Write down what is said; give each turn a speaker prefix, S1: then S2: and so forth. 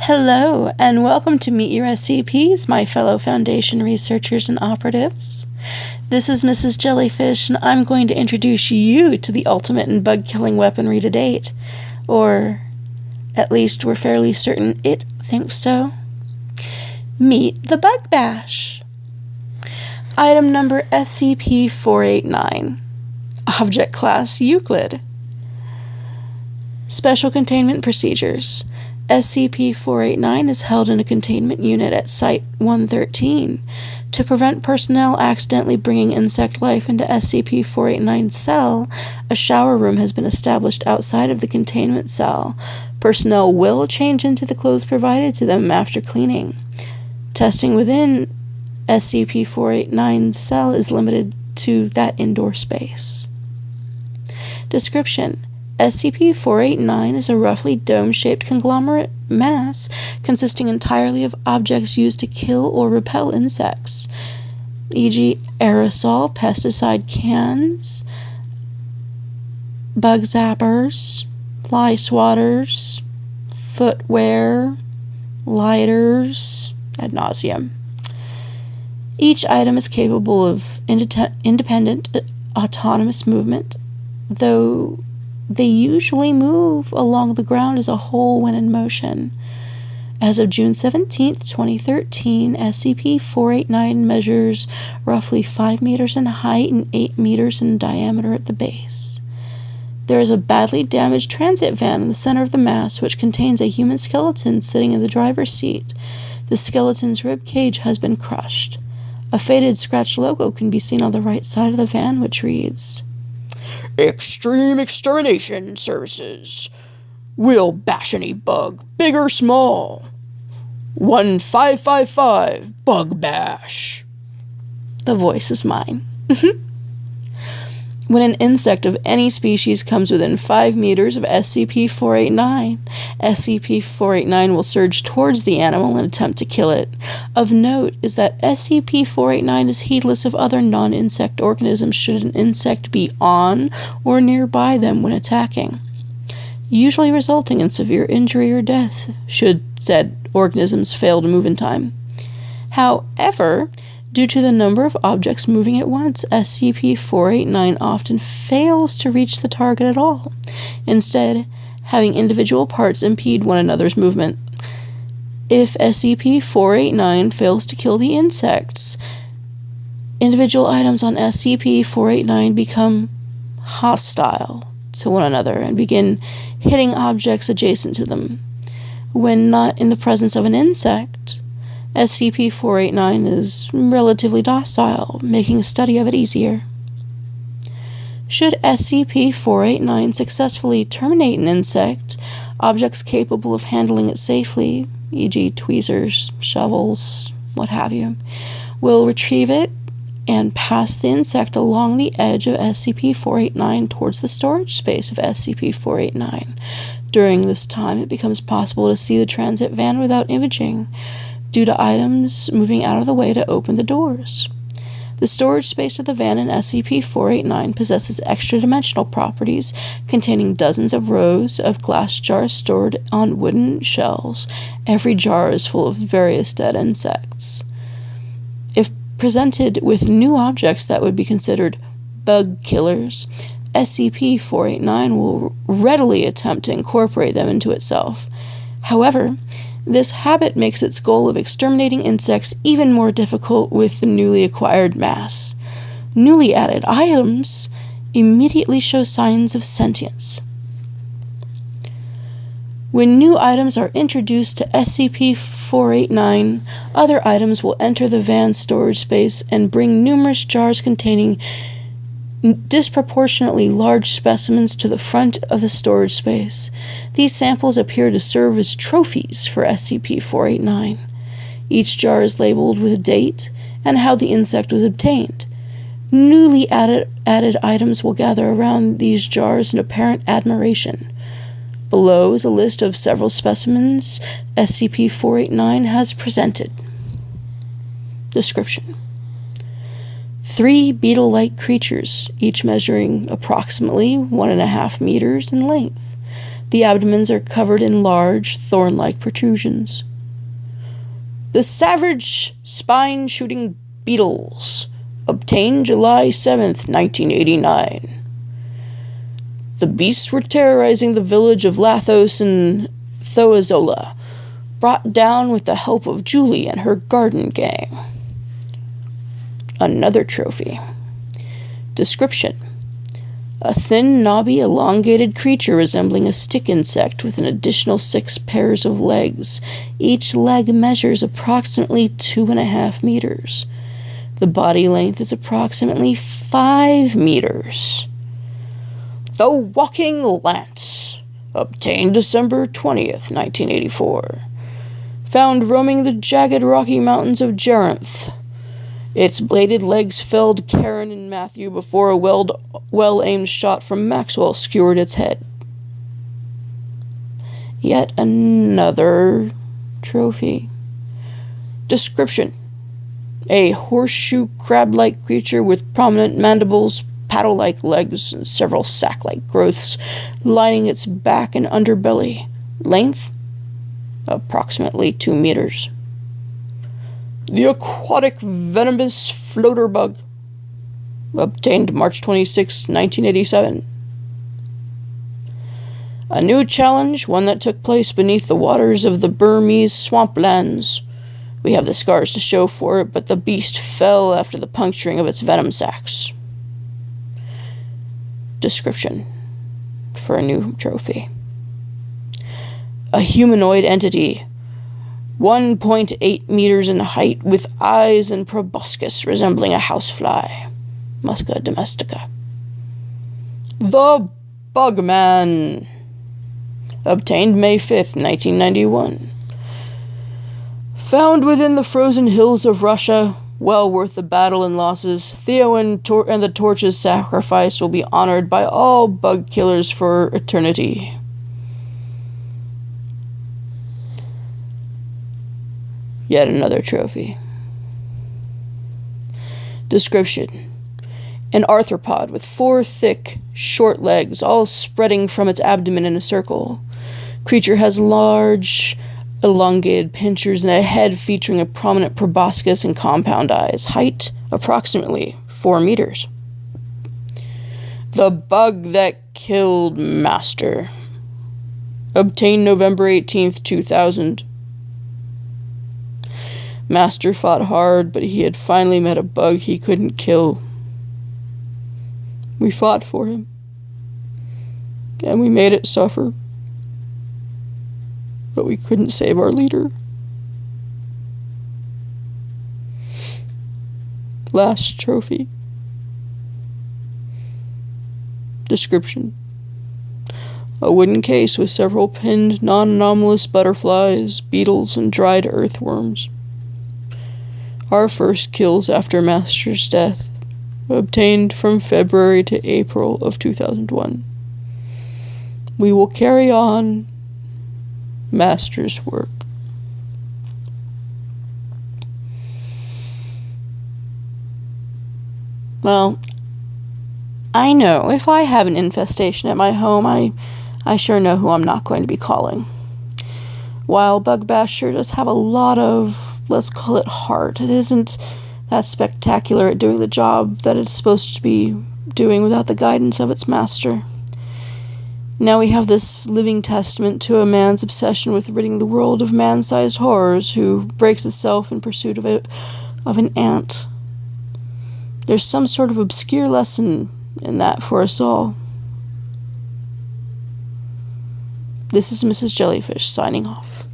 S1: Hello, and welcome to Meet Your SCPs, my fellow Foundation researchers and operatives. This is Mrs. Jellyfish, and I'm going to introduce you to the ultimate in bug-killing weaponry to date. Or, at least we're fairly certain it thinks so. Meet the Bug Bash. Item number SCP-489. Object Class Euclid. Special Containment Procedures. SCP-489 is held in a containment unit at Site-113. To prevent personnel accidentally bringing insect life into SCP-489's cell, a shower room has been established outside of the containment cell. Personnel will change into the clothes provided to them after cleaning. Testing within SCP-489's cell is limited to that indoor space. Description: SCP-489 is a roughly dome-shaped conglomerate mass consisting entirely of objects used to kill or repel insects, e.g. aerosol, pesticide cans, bug zappers, fly swatters, footwear, lighters, ad nauseum. Each item is capable of independent, autonomous movement, though they usually move along the ground as a whole when in motion. As of June 17, 2013, SCP-489 measures roughly 5 meters in height and 8 meters in diameter at the base. There is a badly damaged transit van in the center of the mass, which contains a human skeleton sitting in the driver's seat. The skeleton's rib cage has been crushed. A faded scratch logo can be seen on the right side of the van, which reads, "Extreme Extermination Services. We'll bash any bug, big or small. 1555 Bug Bash." The voice is mine. When an insect of any species comes within 5 meters of SCP-489, SCP-489 will surge towards the animal and attempt to kill it. Of note is that SCP-489 is heedless of other non-insect organisms should an insect be on or nearby them when attacking, usually resulting in severe injury or death should said organisms fail to move in time. However, due to the number of objects moving at once, SCP-489 often fails to reach the target at all, instead having individual parts impede one another's movement. If SCP-489 fails to kill the insects, individual items on SCP-489 become hostile to one another and begin hitting objects adjacent to them. When not in the presence of an insect, SCP-489 is relatively docile, making a study of it easier. Should SCP-489 successfully terminate an insect, objects capable of handling it safely, e.g. tweezers, shovels, what have you, will retrieve it and pass the insect along the edge of SCP-489 towards the storage space of SCP-489. During this time, it becomes possible to see the transit van without imaging, due to items moving out of the way to open the doors. The storage space of the van in SCP-489 possesses extra-dimensional properties containing dozens of rows of glass jars stored on wooden shelves. Every jar is full of various dead insects. If presented with new objects that would be considered bug killers, SCP-489 will readily attempt to incorporate them into itself. However, this habit makes its goal of exterminating insects even more difficult with the newly acquired mass. Newly added items immediately show signs of sentience. When new items are introduced to SCP-489, other items will enter the van's storage space and bring numerous jars containing disproportionately large specimens to the front of the storage space. These samples appear to serve as trophies for SCP-489. Each jar is labeled with a date and how the insect was obtained. Newly added items will gather around these jars in apparent admiration. Below is a list of several specimens SCP-489 has presented. Description: 3 beetle-like creatures, each measuring approximately 1.5 meters in length. The abdomens are covered in large, thorn-like protrusions. The Savage Spine-Shooting Beetles, obtained July 7th, 1989. The beasts were terrorizing the village of Lathos in Thoazola, brought down with the help of Julie and her garden gang. Another trophy. Description: a thin, knobby, elongated creature resembling a stick insect with an additional 6 pairs of legs. Each leg measures approximately 2.5 meters. The body length is approximately 5 meters. The Walking Lance, obtained December 20th, 1984. Found roaming the jagged rocky mountains of Geronth. Its bladed legs felled Karen and Matthew before a well-aimed shot from Maxwell skewered its head. Yet another trophy. Description: a horseshoe crab-like creature with prominent mandibles, paddle-like legs, and several sack-like growths lining its back and underbelly. Length: approximately 2 meters. The Aquatic Venomous Floater Bug, obtained March 26, 1987. A new challenge, one that took place beneath the waters of the Burmese swamplands. We have the scars to show for it, but the beast fell after the puncturing of its venom sacs. Description for a new trophy. A humanoid entity, 1.8 meters in height, with eyes and proboscis resembling a housefly. Musca domestica. The Bugman, obtained May 5th, 1991. Found within the frozen hills of Russia, well worth the battle and losses. Theo and the Torch's sacrifice will be honored by all bug killers for eternity. Yet another trophy. Description: an arthropod with 4 thick, short legs, all spreading from its abdomen in a circle. Creature has large, elongated pincers and a head featuring a prominent proboscis and compound eyes. Height, approximately 4 meters. The Bug That Killed Master, obtained November 18th, 2000. Master fought hard, but he had finally met a bug he couldn't kill. We fought for him, and we made it suffer, but we couldn't save our leader. Last trophy. Description: a wooden case with several pinned, non-anomalous butterflies, beetles, and dried earthworms. Our first kills after Master's death, obtained from February to April of 2001. We will carry on Master's work. Well, I know if I have an infestation at my home, I sure know who I'm not going to be calling. While Bug Bash sure does have a lot of, let's call it, heart, it isn't that spectacular at doing the job that it's supposed to be doing without the guidance of its master. Now we have this living testament to a man's obsession with ridding the world of man-sized horrors who breaks itself in pursuit of an ant. There's some sort of obscure lesson in that for us all. This is Mrs. Jellyfish signing off.